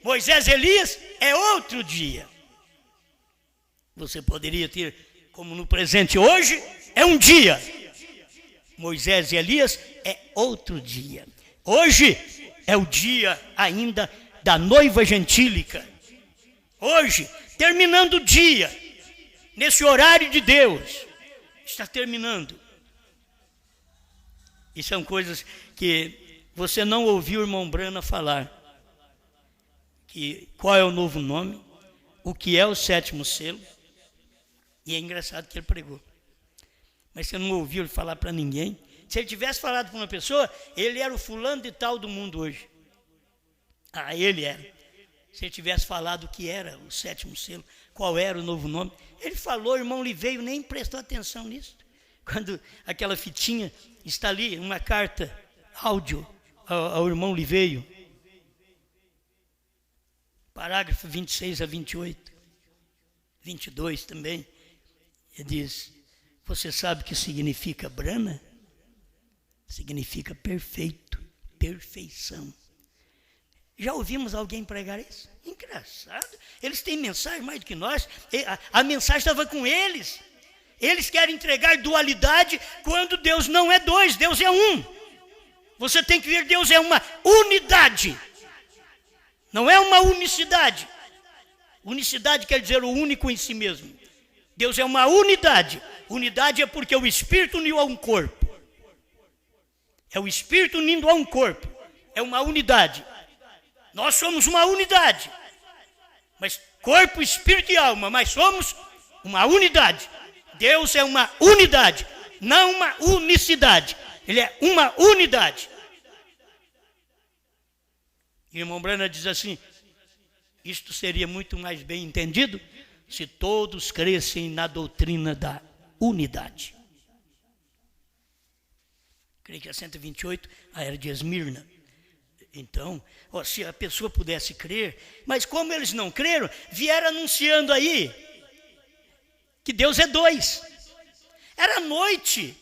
Moisés e Elias é outro dia. Você poderia ter, como no presente hoje, é um dia. Moisés e Elias é outro dia. Hoje é o dia ainda da noiva gentílica. Hoje, terminando o dia, nesse horário de Deus, está terminando. E são coisas que você não ouviu o irmão Brana falar. Qual é o novo nome, o que é o 7º selo, e é engraçado que ele pregou. Mas você não ouviu ele falar para ninguém. Se ele tivesse falado para uma pessoa, ele era o fulano de tal do mundo hoje. Ele era. Se ele tivesse falado o que era o 7º selo, qual era o novo nome, ele falou, o irmão Liveio nem prestou atenção nisso. Quando aquela fitinha está ali, uma carta, áudio ao irmão Liveio, parágrafo 26 a 28, 22 também, ele diz, você sabe o que significa Brana? Significa perfeito, perfeição. Já ouvimos alguém pregar isso? Engraçado. Eles têm mensagem mais do que nós. A mensagem estava com eles. Eles querem entregar dualidade quando Deus não é 2, Deus é 1. Você tem que ver, Deus é uma unidade. Não é uma unicidade. Unicidade quer dizer o único em si mesmo. Deus é uma unidade. Unidade é porque o Espírito uniu a um corpo. É o Espírito unindo a um corpo. É uma unidade. Nós somos uma unidade. Mas corpo, espírito e alma. Mas somos uma unidade. Deus é uma unidade. Não uma unicidade. Ele é uma unidade. E o irmão Brana diz assim, isto seria muito mais bem entendido se todos crescem na doutrina da unidade. Creio que a 128, a era de Esmirna. Então, se a pessoa pudesse crer, mas como eles não creram, vieram anunciando aí que Deus é 2. Era noite,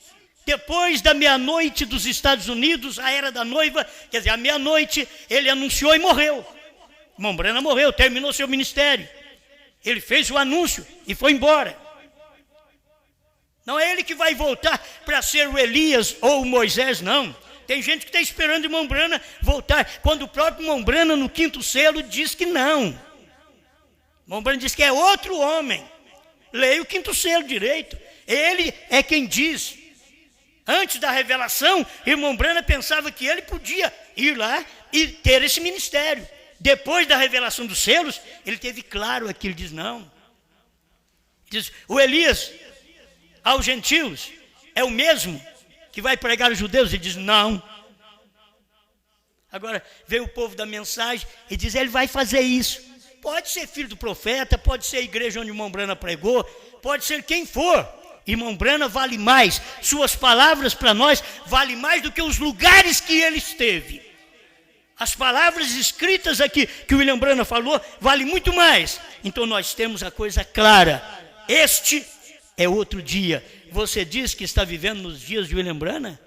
depois da meia-noite dos Estados Unidos, a era da noiva, quer dizer, à meia-noite, ele anunciou e morreu. O irmão Brana morreu, terminou seu ministério. Ele fez o anúncio e foi embora. Não é ele que vai voltar para ser o Elias ou o Moisés, não. Tem gente que está esperando o irmão Brana voltar, quando o próprio irmão Brana, no 5º selo, diz que não. O irmão Brana diz que é outro homem. Leia o 5º selo direito. Ele é quem diz Antes da revelação, irmão Branham pensava que ele podia ir lá e ter esse ministério. Depois da revelação dos selos, ele teve claro aquilo, diz não. Diz, o Elias aos gentios é o mesmo que vai pregar aos judeus? Ele diz não. Agora veio o povo da mensagem e diz, ele vai fazer isso. Pode ser filho do profeta, pode ser a igreja onde o irmão Branham pregou, pode ser quem for. Irmão Branham vale mais, suas palavras para nós vale mais do que os lugares que ele esteve. As palavras escritas aqui que o William Branham falou vale muito mais. Então nós temos a coisa clara. Este é outro dia. Você diz que está vivendo nos dias de William Branham?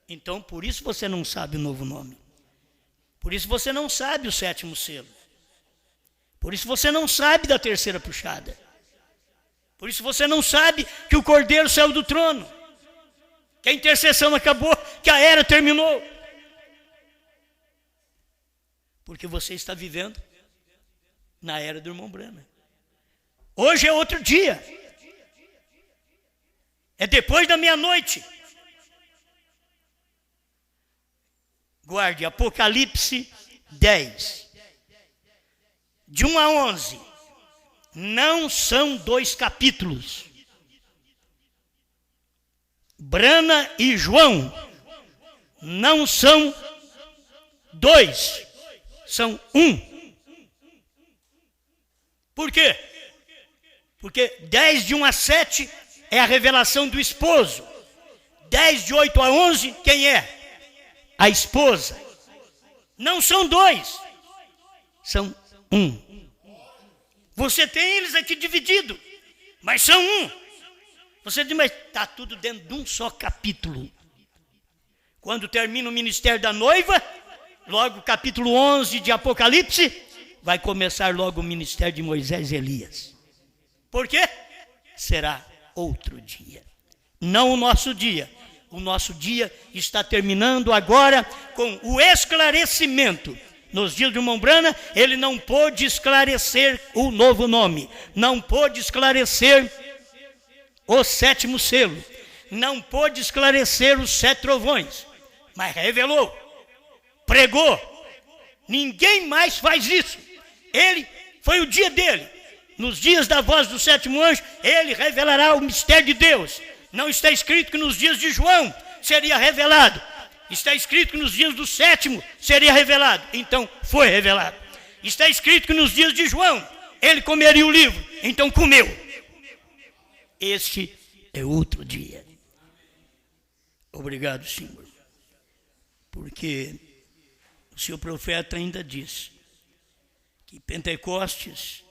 Então por isso você não sabe o novo nome. Por isso você não sabe o 7º selo. Por isso você não sabe da terceira puxada. Por isso você não sabe que o Cordeiro saiu do trono, que a intercessão acabou, que a era terminou. Porque você está vivendo na era do irmão Branham. Hoje é outro dia. É depois da meia-noite. Guarde, Apocalipse 10. De 1 a 11. Não são 2 capítulos. Branham e João não são 2, são 1. Por quê? Porque 10 de 1 a 7 é a revelação do esposo. 10 de 8 a 11, quem é? A esposa. Não são 2, são 1. Você tem eles aqui divididos, mas são 1. Você diz, mas está tudo dentro de um só capítulo. Quando termina o ministério da noiva, logo capítulo 11 de Apocalipse, vai começar logo o ministério de Moisés e Elias. Por quê? Será outro dia. Não o nosso dia. O nosso dia está terminando agora com o esclarecimento. Nos dias do irmão Branham, ele não pôde esclarecer o novo nome, não pôde esclarecer o 7º selo, não pôde esclarecer os 7 trovões, mas revelou, pregou. Ninguém mais faz isso. Ele, foi o dia dele. Nos dias da voz do 7º anjo, ele revelará o mistério de Deus. Não está escrito que nos dias de João seria revelado. Está escrito que nos dias do 7º seria revelado. Então foi revelado. Está escrito que nos dias de João ele comeria o livro. Então comeu. Este é outro dia. Obrigado, Senhor. Porque o seu profeta ainda diz que Pentecostes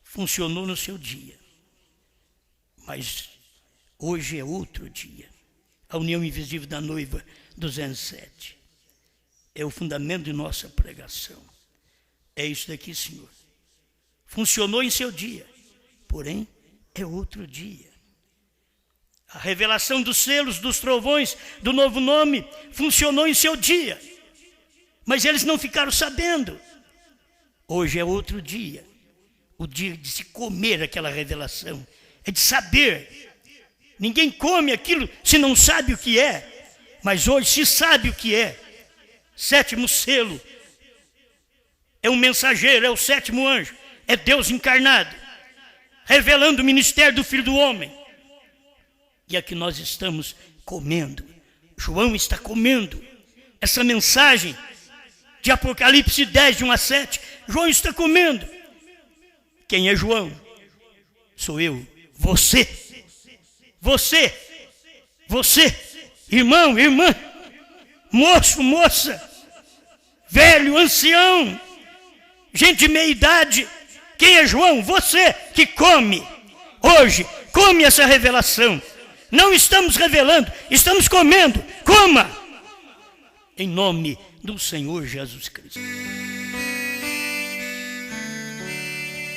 funcionou no seu dia. Mas hoje é outro dia. A união invisível da noiva 207. É o fundamento de nossa pregação. É isso daqui, Senhor. Funcionou em seu dia, porém é outro dia. A revelação dos selos, dos trovões, do novo nome, funcionou em seu dia. Mas eles não ficaram sabendo. Hoje é outro dia. O dia de se comer aquela revelação. É de saber. Ninguém come aquilo se não sabe o que é. Mas hoje se sabe o que é. 7º selo. É um mensageiro, é o 7º anjo. É Deus encarnado. Revelando o ministério do Filho do Homem. E aqui nós estamos comendo. João está comendo. Essa mensagem de Apocalipse 10, de 1 a 7. João está comendo. Quem é João? Sou eu. Você. Irmão, irmã, moço, moça, velho, ancião, gente de meia idade. Quem é João? Você que come. Hoje, come essa revelação. Não estamos revelando, estamos comendo. Coma! Em nome do Senhor Jesus Cristo.